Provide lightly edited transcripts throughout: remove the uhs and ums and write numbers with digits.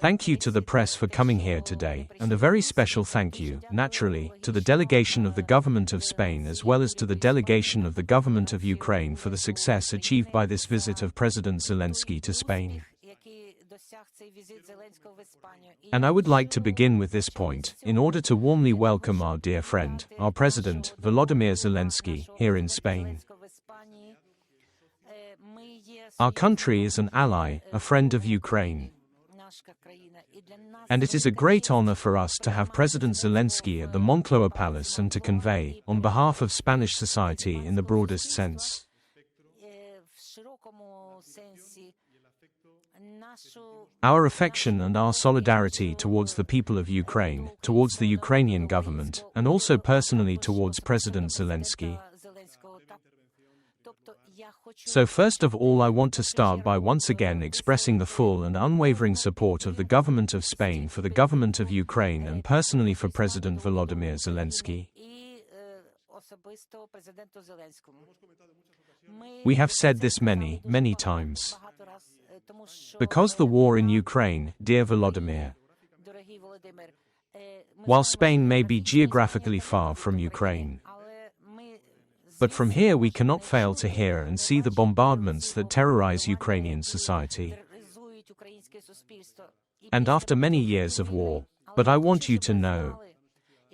Thank you to the press for coming here today, and a very special thank you, naturally, to the delegation of the government of Spain as well as to the delegation of the government of Ukraine for the success achieved by this visit of President Zelensky to Spain. And I would like to begin with this point, in order to warmly welcome our dear friend, our President, Volodymyr Zelensky, here in Spain. Our country is an ally, a friend of Ukraine. And it is a great honor for us to have President Zelensky at the Moncloa Palace and to convey, on behalf of Spanish society in the broadest sense, our affection and our solidarity towards the people of Ukraine, towards the Ukrainian government, and also personally towards President Zelensky. So first of all, I want to start by once again expressing the full and unwavering support of the government of Spain for the government of Ukraine and personally for President Volodymyr Zelensky. We have said this many, many times. Because the war in Ukraine, dear Volodymyr, while Spain may be geographically far from Ukraine, but from here we cannot fail to hear and see the bombardments that terrorize Ukrainian society. And after many years of war, but I want you to know,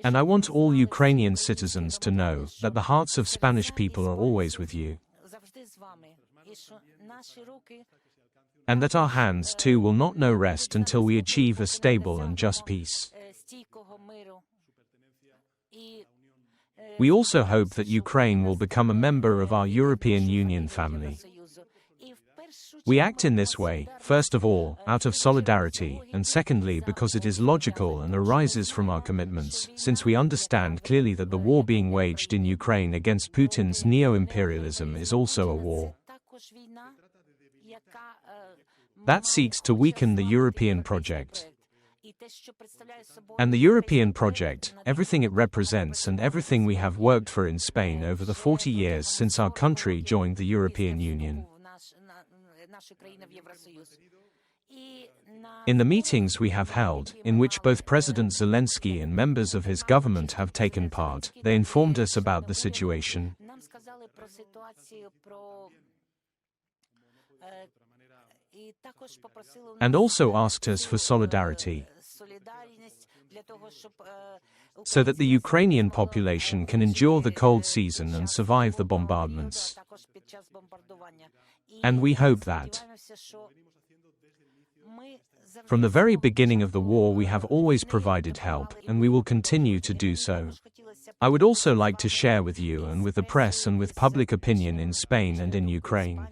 and I want all Ukrainian citizens to know, that the hearts of Spanish people are always with you. And that our hands too will not know rest until we achieve a stable and just peace. We also hope that Ukraine will become a member of our European Union family. We act in this way, first of all, out of solidarity, and secondly because it is logical and arises from our commitments, since we understand clearly that the war being waged in Ukraine against Putin's neo-imperialism is also a war that seeks to weaken the European project. And the European project, everything it represents and everything we have worked for in Spain over the 40 years since our country joined the European Union. In the meetings we have held, in which both President Zelensky and members of his government have taken part, they informed us about the situation. And also asked us for solidarity, so that the Ukrainian population can endure the cold season and survive the bombardments. And we hope that, from the very beginning of the war, we have always provided help, and we will continue to do so. I would also like to share with you and with the press and with public opinion in Spain and in Ukraine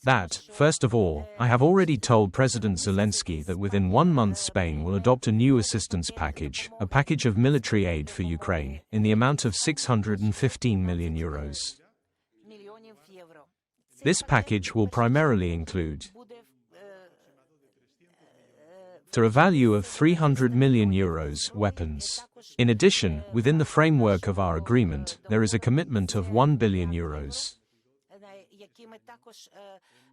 that, first of all, I have already told President Zelensky that within 1 month Spain will adopt a new assistance package, a package of military aid for Ukraine, in the amount of 615 million euros. This package will primarily include to a value of 300 million euros weapons. In addition, within the framework of our agreement, there is a commitment of 1 billion euros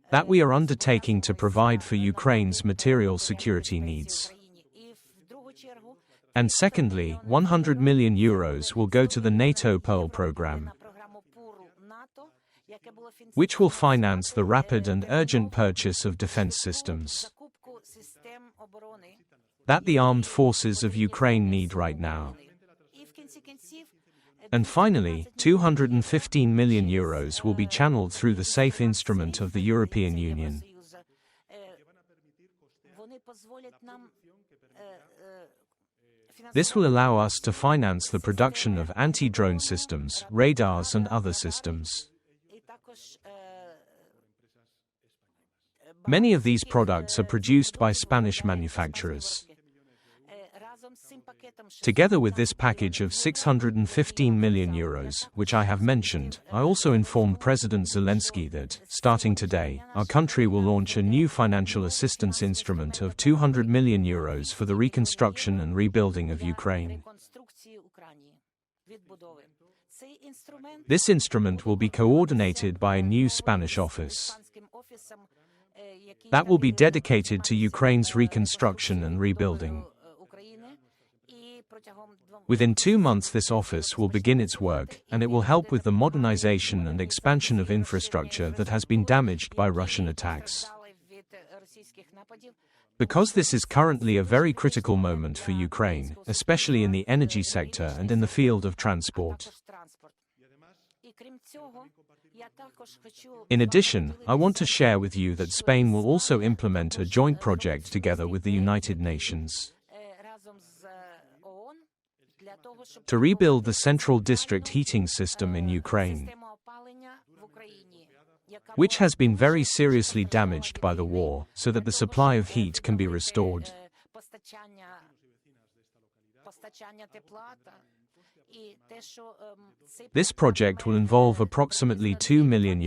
that we are undertaking to provide for Ukraine's material security needs. And secondly, 100 million euros will go to the NATO Pearl program, which will finance the rapid and urgent purchase of defense systems that the armed forces of Ukraine need right now. And finally, 215 million euros will be channeled through the SAFE instrument of the European Union. This will allow us to finance the production of anti-drone systems, radars and other systems. Many of these products are produced by Spanish manufacturers. Together with this package of 615 million euros, which I have mentioned, I also informed President Zelensky that, starting today, our country will launch a new financial assistance instrument of 200 million euros for the reconstruction and rebuilding of Ukraine. This instrument will be coordinated by a new Spanish office that will be dedicated to Ukraine's reconstruction and rebuilding. Within 2 months this office will begin its work, and it will help with the modernization and expansion of infrastructure that has been damaged by Russian attacks. Because this is currently a very critical moment for Ukraine, especially in the energy sector and in the field of transport. In addition, I want to share with you that Spain will also implement a joint project together with the United Nations to rebuild the central district heating system in Ukraine, which has been very seriously damaged by the war, so that the supply of heat can be restored. This project will involve approximately €2 million.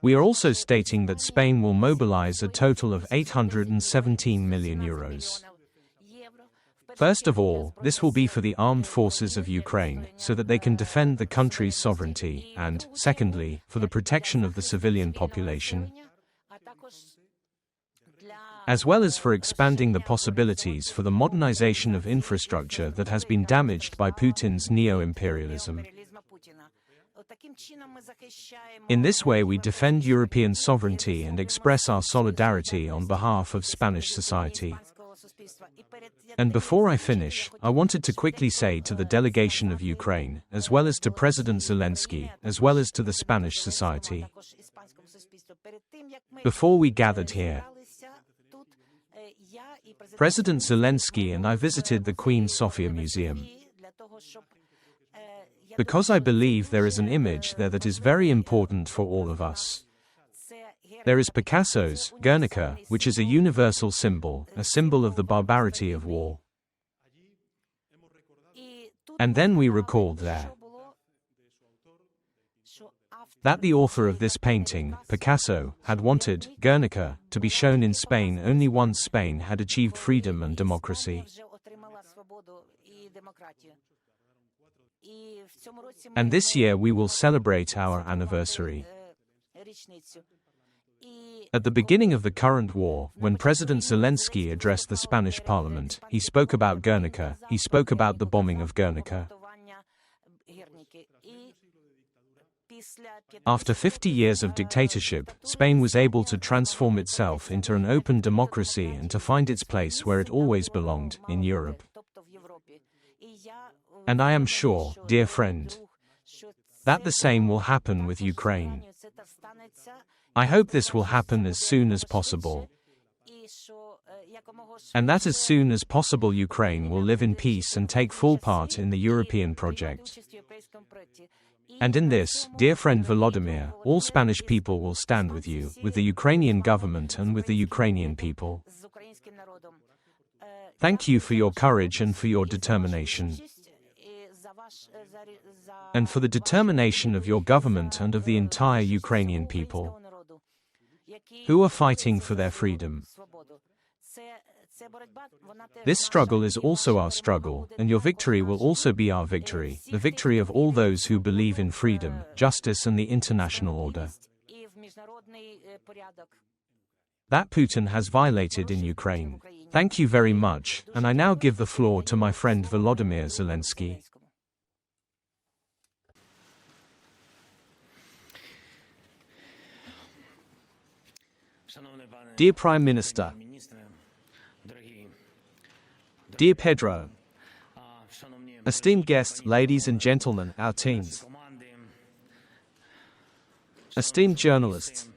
We are also stating that Spain will mobilize a total of €817 million. First of all, this will be for the armed forces of Ukraine, so that they can defend the country's sovereignty, and, secondly, for the protection of the civilian population, as well as for expanding the possibilities for the modernization of infrastructure that has been damaged by Putin's neo-imperialism. In this way we defend European sovereignty and express our solidarity on behalf of Spanish society. And before I finish, I wanted to quickly say to the delegation of Ukraine, as well as to President Zelensky, as well as to the Spanish society, before we gathered here, President Zelensky and I visited the Queen Sofia Museum, because I believe there is an image there that is very important for all of us. There is Picasso's Guernica, which is a universal symbol, a symbol of the barbarity of war. And then we recalled there that the author of this painting, Picasso, had wanted Guernica to be shown in Spain only once Spain had achieved freedom and democracy. And this year we will celebrate our anniversary. At the beginning of the current war, when President Zelensky addressed the Spanish parliament, he spoke about Guernica, he spoke about the bombing of Guernica. After 50 years of dictatorship, Spain was able to transform itself into an open democracy and to find its place where it always belonged, in Europe. And I am sure, dear friend, that the same will happen with Ukraine. I hope this will happen as soon as possible. And that as soon as possible Ukraine will live in peace and take full part in the European project. And in this, dear friend Volodymyr, all Spanish people will stand with you, with the Ukrainian government and with the Ukrainian people. Thank you for your courage and for your determination. And for the determination of your government and of the entire Ukrainian people, who are fighting for their freedom. This struggle is also our struggle, and your victory will also be our victory, the victory of all those who believe in freedom, justice and the international order that Putin has violated in Ukraine. Thank you very much, and I now give the floor to my friend Volodymyr Zelenskyy. Dear Prime Minister, dear Pedro, esteemed guests, ladies and gentlemen, our teams, esteemed journalists,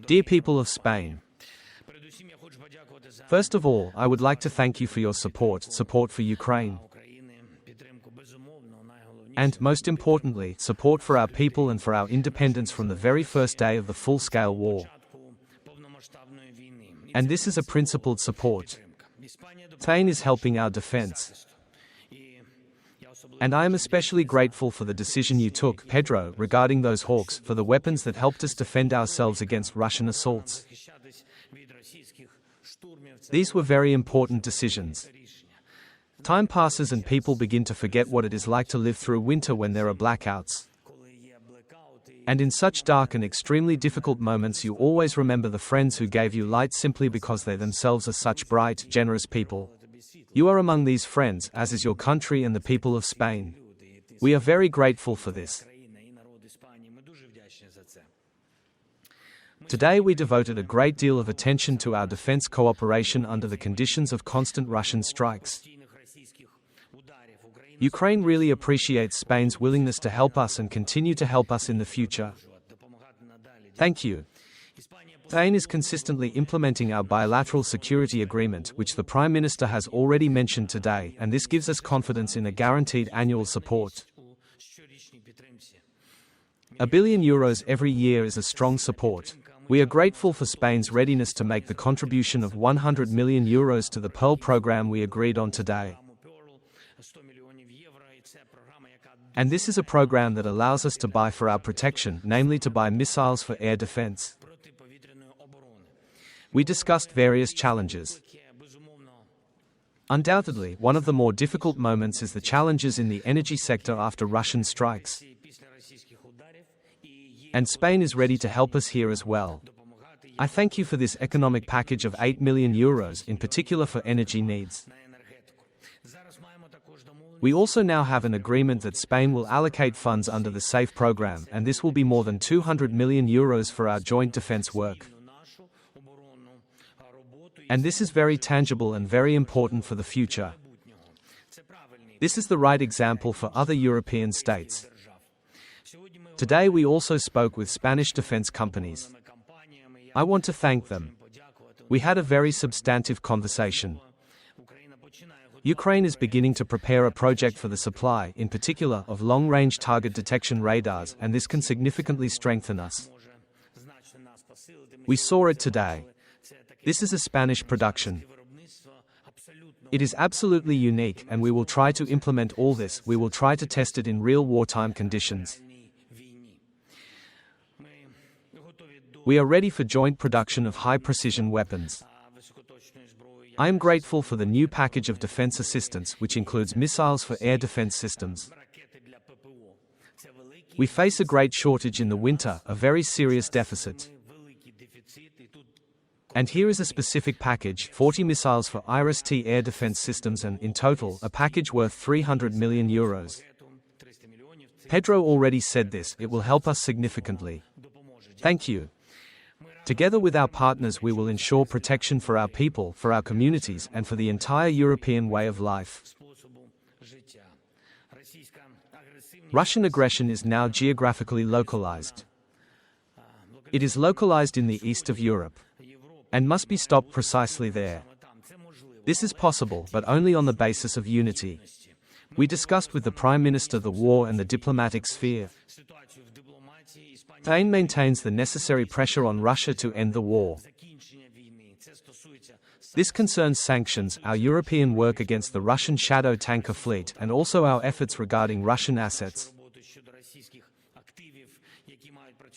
dear people of Spain, first of all, I would like to thank you for your support for Ukraine, and, most importantly, support for our people and for our independence from the very first day of the full-scale war. And this is a principled support. Spain is helping our defense. And I am especially grateful for the decision you took, Pedro, regarding those hawks, for the weapons that helped us defend ourselves against Russian assaults. These were very important decisions. Time passes and people begin to forget what it is like to live through winter when there are blackouts. And in such dark and extremely difficult moments you always remember the friends who gave you light simply because they themselves are such bright, generous people. You are among these friends, as is your country and the people of Spain. We are very grateful for this. Today we devoted a great deal of attention to our defense cooperation under the conditions of constant Russian strikes. Ukraine really appreciates Spain's willingness to help us and continue to help us in the future. Thank you. Spain is consistently implementing our bilateral security agreement, which the Prime Minister has already mentioned today, and this gives us confidence in a guaranteed annual support. €1 billion every year is a strong support. We are grateful for Spain's readiness to make the contribution of €100 million to the Pearl program we agreed on today. And this is a program that allows us to buy for our protection, namely to buy missiles for air defense. We discussed various challenges. Undoubtedly, one of the more difficult moments is the challenges in the energy sector after Russian strikes. And Spain is ready to help us here as well. I thank you for this economic package of €8 million, in particular for energy needs. We also now have an agreement that Spain will allocate funds under the SAFE program, and this will be more than €200 million for our joint defense work. And this is very tangible and very important for the future. This is the right example for other European states. Today we also spoke with Spanish defense companies. I want to thank them. We had a very substantive conversation. Ukraine is beginning to prepare a project for the supply, in particular, of long-range target detection radars, and this can significantly strengthen us. We saw it today. This is a Spanish production. It is absolutely unique, and we will try to implement all this. We will try to test it in real wartime conditions. We are ready for joint production of high-precision weapons. I am grateful for the new package of defense assistance, which includes missiles for air defense systems. We face a great shortage in the winter, a very serious deficit. And here is a specific package, 40 missiles for IRIS-T air defense systems and, in total, a package worth €300 million. Pedro already said this, it will help us significantly. Thank you. Together with our partners we will ensure protection for our people, for our communities, and for the entire European way of life. Russian aggression is now geographically localized. It is localized in the east of Europe, and must be stopped precisely there. This is possible, but only on the basis of unity. We discussed with the Prime Minister the war and the diplomatic sphere. Spain maintains the necessary pressure on Russia to end the war. This concerns sanctions, our European work against the Russian shadow tanker fleet, and also our efforts regarding Russian assets,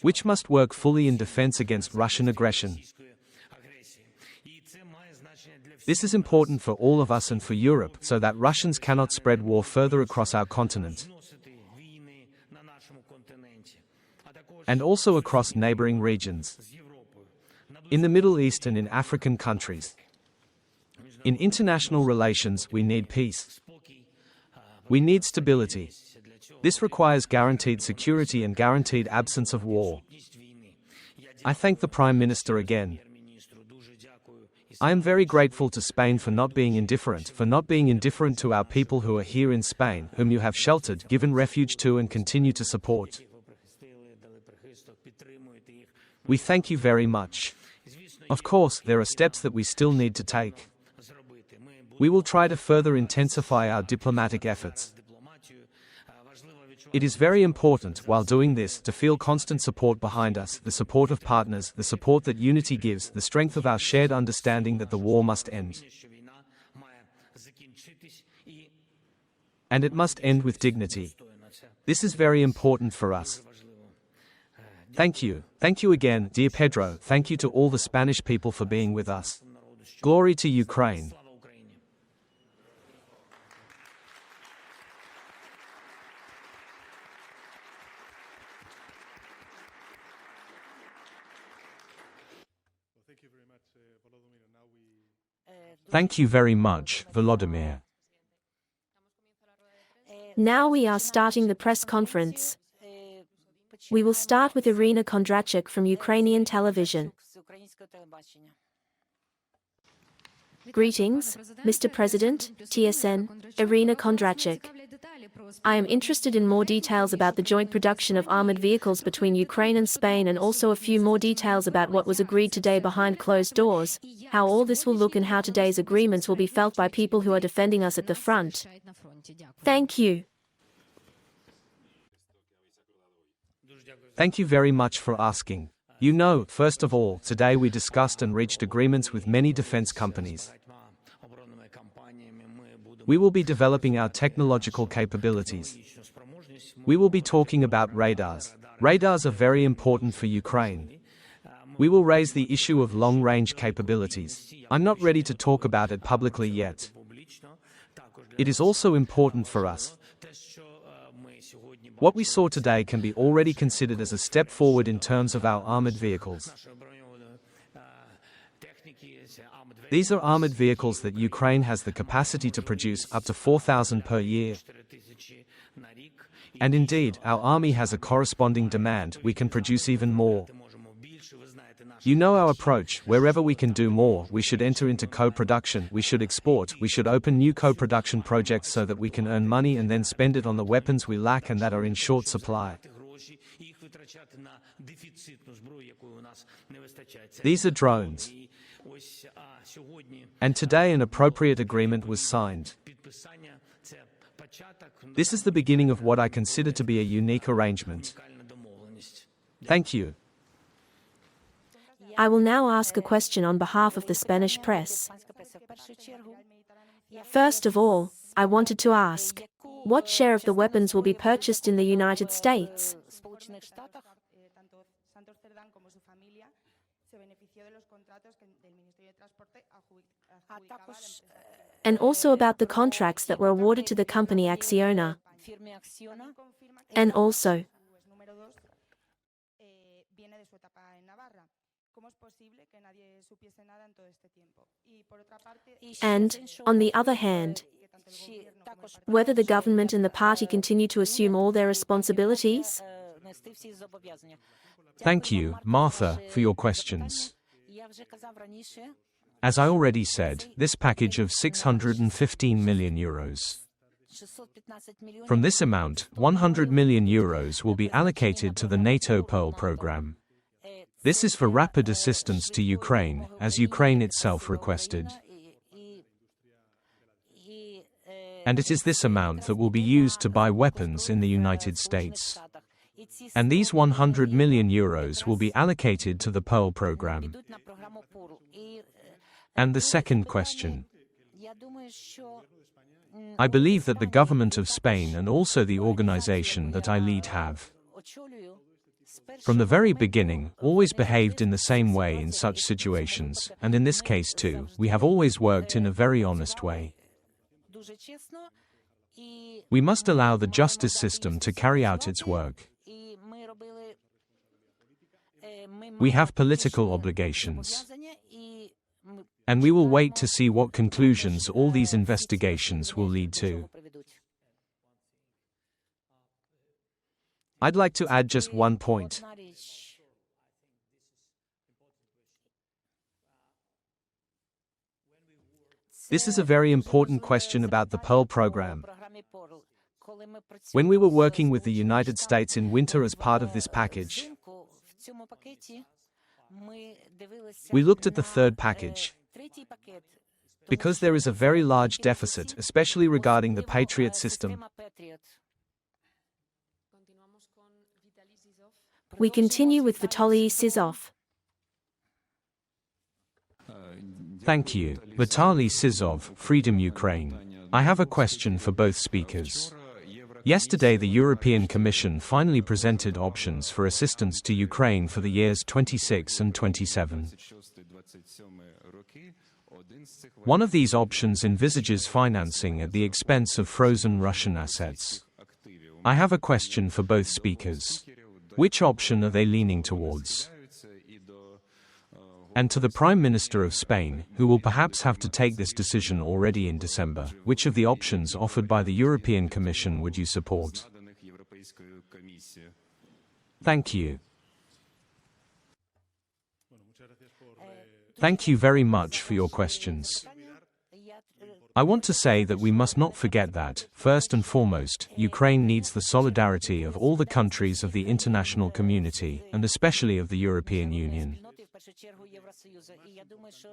which must work fully in defense against Russian aggression. This is important for all of us and for Europe, so that Russians cannot spread war further across our continent, and also across neighboring regions, in the Middle East and in African countries. In international relations, we need peace. We need stability. This requires guaranteed security and guaranteed absence of war. I thank the Prime Minister again. I am very grateful to Spain for not being indifferent to our people who are here in Spain, whom you have sheltered, given refuge to, and continue to support. We thank you very much. Of course, there are steps that we still need to take. We will try to further intensify our diplomatic efforts. It is very important, while doing this, to feel constant support behind us, the support of partners, the support that unity gives, the strength of our shared understanding that the war must end. And it must end with dignity. This is very important for us. Thank you. Thank you again, dear Pedro. Thank you to all the Spanish people for being with us. Glory to Ukraine. Thank you very much, Volodymyr. Now we are starting the press conference. We will start with Irina Kondratyuk from Ukrainian television. Greetings, Mr. President, TSN, Irina Kondratyuk. I am interested in more details about the joint production of armored vehicles between Ukraine and Spain, and also a few more details about what was agreed today behind closed doors, how all this will look and how today's agreements will be felt by people who are defending us at the front. Thank you. Thank you very much for asking. You know, first of all, today we discussed and reached agreements with many defense companies. We will be developing our technological capabilities. We will be talking about radars. Radars are very important for Ukraine. We will raise the issue of long-range capabilities. I'm not ready to talk about it publicly yet. It is also important for us. What we saw today can be already considered as a step forward in terms of our armored vehicles. These are armored vehicles that Ukraine has the capacity to produce up to 4,000 per year. And indeed, our army has a corresponding demand. We can produce even more. You know our approach. Wherever we can do more, we should enter into co-production, we should export, we should open new co-production projects so that we can earn money and then spend it on the weapons we lack and that are in short supply. These are drones. And today an appropriate agreement was signed. This is the beginning of what I consider to be a unique arrangement. Thank you. I will now ask a question on behalf of the Spanish press. First of all, I wanted to ask, what share of the weapons will be purchased in the United States? And also about the contracts that were awarded to the company Acciona. And also, and, on the other hand, whether the government and the party continue to assume all their responsibilities? Thank you, Martha, for your questions. As I already said, this package of 615 million euros. From this amount, 100 million euros will be allocated to the NATO Pearl program. This is for rapid assistance to Ukraine, as Ukraine itself requested. And it is this amount that will be used to buy weapons in the United States. And these 100 million euros will be allocated to the Pearl program. And the second question. I believe that the government of Spain and also the organization that I lead have, from the very beginning, always behaved in the same way in such situations, and in this case too, we have always worked in a very honest way. We must allow the justice system to carry out its work. We have political obligations. And we will wait to see what conclusions all these investigations will lead to. I'd like to add just one point. This is a very important question about the Pearl program. When we were working with the United States in winter as part of this package, we looked at the third package. Because there is a very large deficit, especially regarding the Patriot system. We continue with Vitaly Sizov. Thank you, Vitaly Sizov, Freedom Ukraine. I have a question for both speakers. Yesterday the European Commission finally presented options for assistance to Ukraine for the years 26 and 27. One of these options envisages financing at the expense of frozen Russian assets. I have a question for both speakers. Which option are they leaning towards? And to the Prime Minister of Spain, who will perhaps have to take this decision already in December, which of the options offered by the European Commission would you support? Thank you. Thank you very much for your questions. I want to say that we must not forget that, first and foremost, Ukraine needs the solidarity of all the countries of the international community, and especially of the European Union.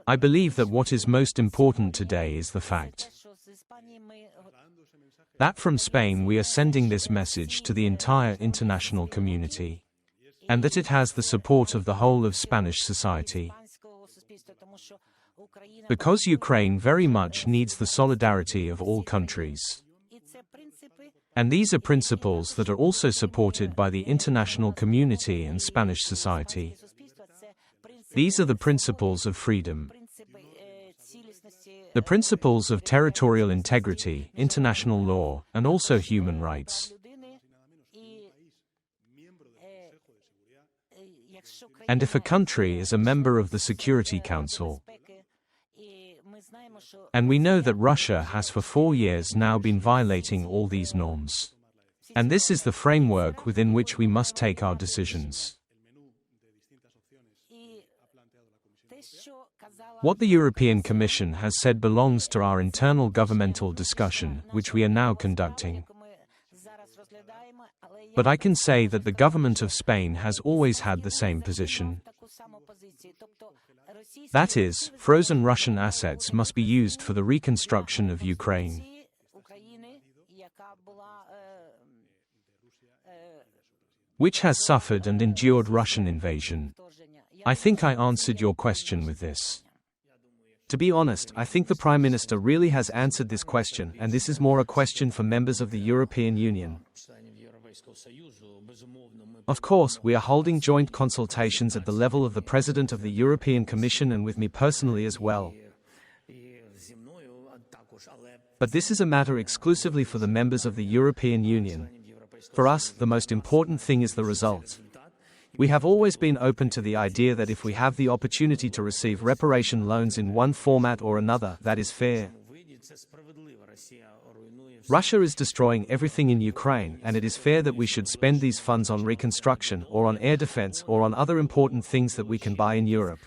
I believe that what is most important today is the fact that from Spain we are sending this message to the entire international community, and that it has the support of the whole of Spanish society. Because Ukraine very much needs the solidarity of all countries. And these are principles that are also supported by the international community and Spanish society. These are the principles of freedom, the principles of territorial integrity, international law, and also human rights. And if a country is a member of the Security Council, and we know that Russia has for 4 years now been violating all these norms. And this is the framework within which we must take our decisions. What the European Commission has said belongs to our internal governmental discussion, which we are now conducting. But I can say that the government of Spain has always had the same position. That is, frozen Russian assets must be used for the reconstruction of Ukraine. Which has suffered and endured Russian invasion. I think I answered your question with this. To be honest, I think the Prime Minister really has answered this question, and this is more a question for members of the European Union. Of course, we are holding joint consultations at the level of the President of the European Commission and with me personally as well. But this is a matter exclusively for the members of the European Union. For us, the most important thing is the result. We have always been open to the idea that if we have the opportunity to receive reparation loans in one format or another, that is fair. Russia is destroying everything in Ukraine, and it is fair that we should spend these funds on reconstruction, or on air defense, or on other important things that we can buy in Europe.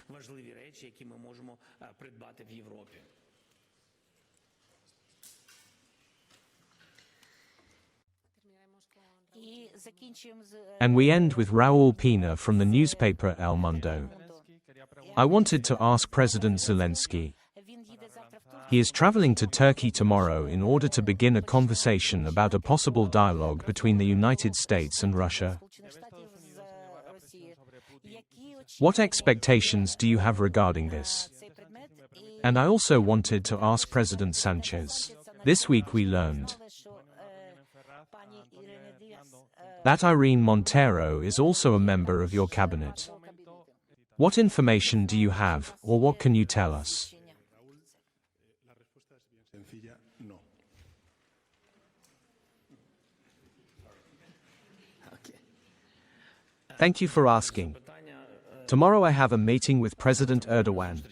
And we end with Raúl Pina from the newspaper El Mundo. I wanted to ask President Zelensky. He is traveling to Turkey tomorrow in order to begin a conversation about a possible dialogue between the United States and Russia. What expectations do you have regarding this? And I also wanted to ask President Sanchex. This week we learned that Irene Montero is also a member of your cabinet. What information do you have, or what can you tell us? Thank you for asking. Tomorrow I have a meeting with President Erdogan.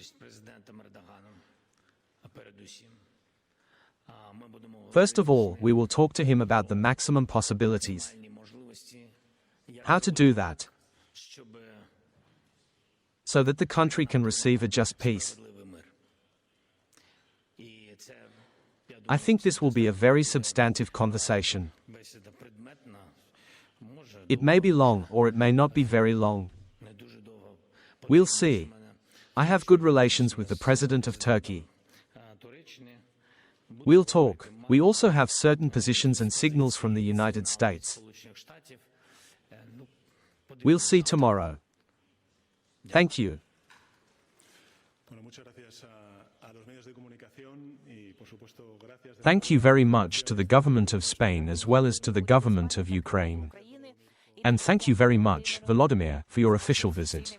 First of all, we will talk to him about the maximum possibilities. How to do that, so that the country can receive a just peace. I think this will be a very substantive conversation. It may be long, or it may not be very long. We'll see. I have good relations with the President of Turkey. We'll talk. We also have certain positions and signals from the United States. We'll see tomorrow. Thank you. Thank you very much to the government of Spain as well as to the government of Ukraine. And thank you very much, Volodymyr, for your official visit.